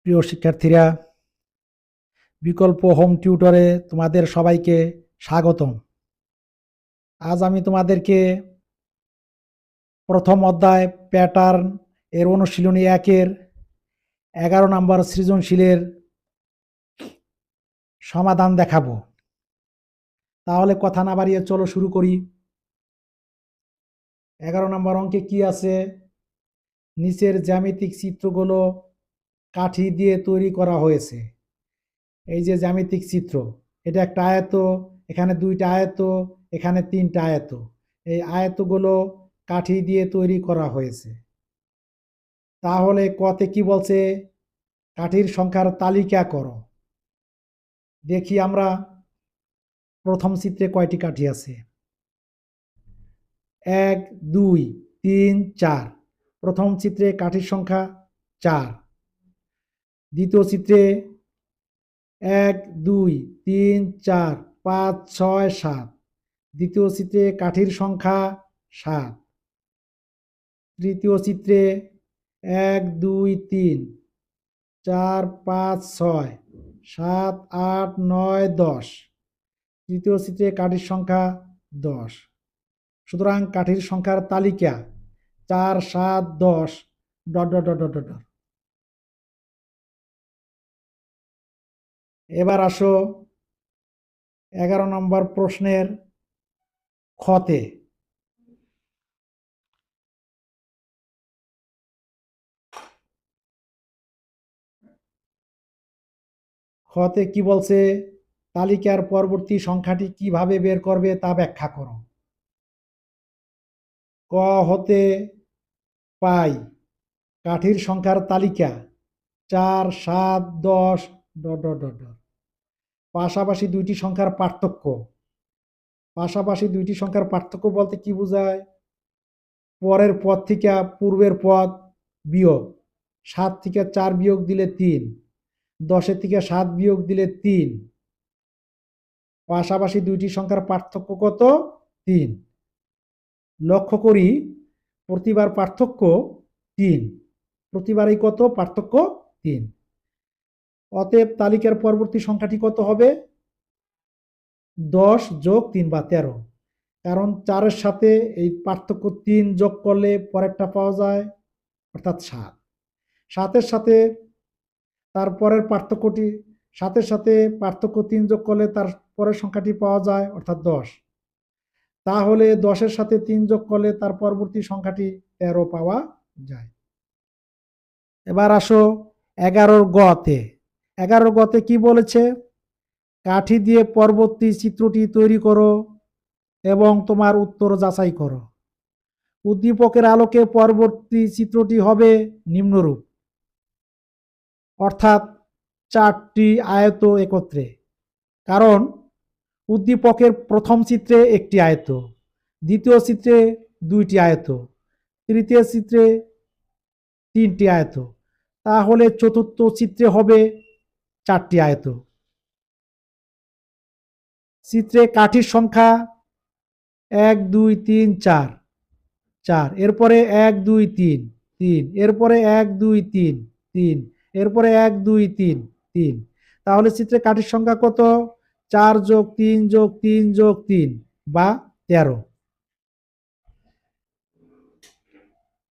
প্রিয় শিক্ষার্থীরা, বিকল্প হোম টিউটরে তোমাদের সবাইকে স্বাগতম। আজ আমি তোমাদেরকে প্রথম অধ্যায় প্যাটার্ন এর অনুশীলনী 1-এর 11 নম্বর সৃজনশীলের সমাধান দেখাবো। তাহলে কথা না বাড়িয়ে চলো শুরু করি। 11 নম্বর অঙ্কে কি আছে? নিচের জ্যামিতিক চিত্রগুলো কাঠি দিয়ে তৈরি করা হয়েছে। এই যে জ্যামিতিক চিত্র, এটা একটা আয়ত, এখানে 2টা আয়ত, এখানে 3টা আয়ত। এই আয়তগুলো কাঠি দিয়ে তৈরি করা হয়েছে। তাহলে কতে কি বলছে? কাঠির সংখ্যার তালিকা করো। দেখি আমরা প্রথম চিত্রে কয়টি কাঠি আছে। 1, 2, 3, 4। প্রথম চিত্রে কাঠির সংখ্যা 4। দ্বিতীয় চিত্রে 1, 2, 3, 4, 5, 6, 7। দ্বিতীয় চিত্রে কাঠির সংখ্যা 7। তৃতীয় চিত্রে 1, 2, 3, 4, 5, 6, 7, 8, 9, 10। তৃতীয় চিত্রে কাঠির সংখ্যা 10। সুতরাং কাঠির সংখ্যার তালিকা 4, 7, 10 ... এবার আসো 11 নম্বর প্রশ্নের খতে। খতে কি বলছে? তালিকার পরবর্তী সংখ্যাটি কিভাবে বের করবে তা ব্যাখ্যা করো। ক হতে পাই কাঠির সংখ্যার তালিকা 4, 7, 10 ... পাশাপাশি দুইটি সংখ্যার পার্থক্য। পাশাপাশি দুইটি সংখ্যার পার্থক্য বলতে কি বোঝায়? পরের পদ থেকে পূর্বের পদ বিয়োগ। 7 থেকে 4 বিয়োগ দিলে 3, 10 থেকে 7 বিয়োগ দিলে 3। পাশাপাশি দুইটি সংখ্যার পার্থক্য কত? 3। লক্ষ্য করি প্রতিবার পার্থক্য 3, প্রতিবারই কত পার্থক্য? 3। অতএব তালিকার পরবর্তী সংখ্যাটি কত হবে? 10 যোগ 3 বা 13। কারণ 4-এর সাথে এই পার্থক্য 3 যোগ করলে পরেরটা পাওয়া যায়, অর্থাৎ 7। 7-এর সাথে তারপরের পার্থক্যটি, 7-এর সাথে পার্থক্য 3 যোগ করলে তার পরের সংখ্যাটি পাওয়া যায়, অর্থাৎ 10। তাহলে 10-এর সাথে 3 যোগ করলে তার পরবর্তী সংখ্যাটি 13 পাওয়া যায়। এবার আসো 11 গতে। 11 গতে কি বলেছে? কাঠি দিয়ে পরবর্তী চিত্রটি তৈরি করো এবং তোমার উত্তর যাচাই করো। উদ্দীপকের আলোকে পরবর্তী চিত্রটি হবে নিম্নরূপ, অর্থাৎ 4টি আয়ত একত্রে। কারণ উদ্দীপকের প্রথম চিত্রে একটি আয়ত, দ্বিতীয় চিত্রে 2টি আয়ত, তৃতীয় চিত্রে 3টি আয়ত। তাহলে চতুর্থ চিত্রে হবে 4টি আয়ত। চিত্রে কাঠির সংখ্যা 1, 2, 3, 4, 4। এরপরে 1, 2, 3, 3। এরপরে 1, 2, 3, 3। এরপরে 1, 2, 3, 3। তাহলে চিত্রে কাঠির সংখ্যা কত? 4 যোগ 3 যোগ 3 যোগ 3 বা 13।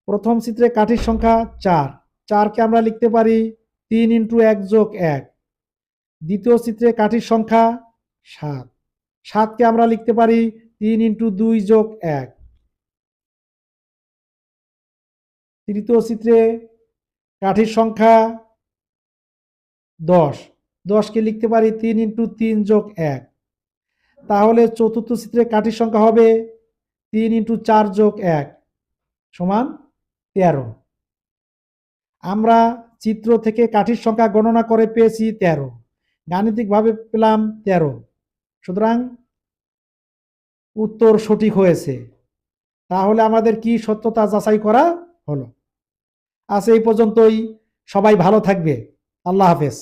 প্রথম চিত্রে কাঠির সংখ্যা 4। 4কে আমরা লিখতে পারি 3 × 1 যোগ 1। দ্বিতীয় চিত্রে কাঠির সংখ্যা 7। 7কে আমরা লিখতে পারি 3 × 2 যোগ 1। তৃতীয় চিত্রে কাঠির সংখ্যা 10। 10কে লিখতে পারি 3 × 3 যোগ 1। তাহলে চতুর্থ চিত্রে কাঠির সংখ্যা হবে 3 × 4 যোগ 1 সমান 13। আমরা চিত্র থেকে কাঠির সংখ্যা গণনা করে পেয়েছি 13, গাণিতিকভাবে পেলাম 13। সুতরাং উত্তর সঠিক হয়েছে। তাহলে আমাদের কি সত্যতা যাচাই করা হলো। আজ এই পর্যন্তই। সবাই ভালো থাকবে। আল্লাহ হাফেজ।